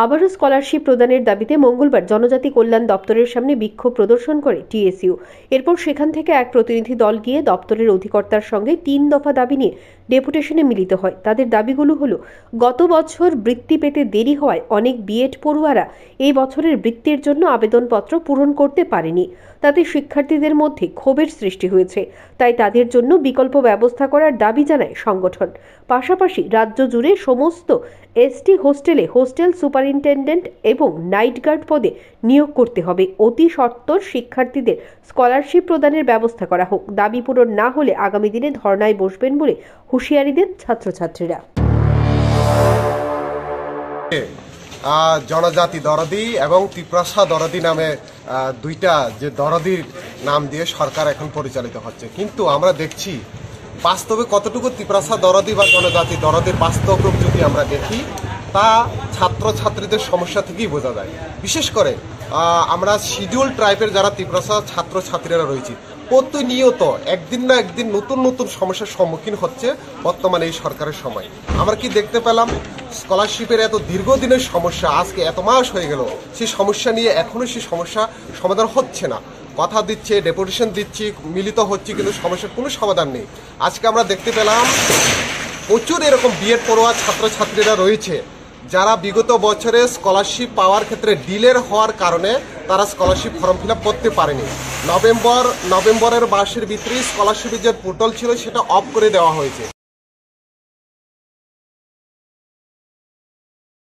আবারও স্কলারশিপ প্রদানের দাবিতে মঙ্গলবার জনজাতি কল্যাণ দপ্তরের সামনে বিক্ষোভ প্রদর্শন করে টিএসইউ। এরপর সেখান থেকে এক প্রতিনিধি দল গিয়ে দপ্তরের অধিকর্তার সঙ্গে ৩ দফা দাবি নিয়ে ডেপুটেশনে মিলিত হয়। তাদের দাবিগুলো হলো, গত বছর বৃত্তি পেতে দেরি হওয়ায় অনেক বিএড পড়ুয়ারা এই বছরের বৃত্তির জন্য আবেদনপত্র পূরণ করতে পারেনি, তাতে শিক্ষার্থীদের মধ্যে ক্ষোভের সৃষ্টি হয়েছে। তাই তাদের জন্য বিকল্প ব্যবস্থা করার দাবি জানায় সংগঠন। পাশাপাশি রাজ্য জুড়ে সমস্ত এসটি হোস্টেলে হোস্টেল সুপারিনটেন্ডেন্ট এবং নাইট গার্ড পদে নিয়োগ করতে হবে। অতি সত্বর শিক্ষার্থীদের স্কলারশিপ প্রদানের ব্যবস্থা করা হোক। দাবি পূরণ না হলে আগামী দিনে ধর্নায় বসবেন বলে হুঁশিয়ারি দেন ছাত্রছাত্রীরা। জনজাতি দরদি এবং ত্রিপ্রাসা দরদি নামে দুইটা যে দরদির নাম দিয়ে সরকার এখন পরিচালিত হচ্ছে, কিন্তু আমরা দেখছি বাস্তবে কতটুকু ত্রিপ্রাসা দরদি বা জনজাতি দরদির বাস্তব রূপ যদি আমরা দেখি তা ছাত্রছাত্রীদের সমস্যা থেকেই বোঝা যায়। বিশেষ করে আমরা শিডিউল ট্রাইবের যারা ত্রিপ্রাসা ছাত্রছাত্রীরা রয়েছে, প্রতিনিয়ত একদিন না একদিন নতুন নতুন সমস্যার সম্মুখীন হচ্ছে বর্তমানে এই সরকারের সময়। আমরা কি দেখতে পেলাম, স্কলারশিপের এত দীর্ঘদিনের সমস্যা আজকে এত মাস হয়ে গেল, সেই সমস্যা নিয়ে এখনো সেই সমস্যা সমাধান হচ্ছে না। কথা দিচ্ছে, ডেপুটেশন দিচ্ছি, মিলিত হচ্ছে, কিন্তু সমস্যার কোনো সমাধান নেই। আজকে আমরা দেখতে পেলাম প্রচুর এরকম বিএড পড়ুয়া ছাত্রছাত্রীরা রয়েছে যারা বিগত বছরে স্কলারশিপ পাওয়ার ক্ষেত্রে ডিলের হওয়ার কারণে তারা স্কলারশিপ ফর্ম ফিল আপ করতে পারেনি। নভেম্বরের মাসের ভিতরেই স্কলারশিপের যে পোর্টাল ছিল সেটা অফ করে দেওয়া হয়েছে।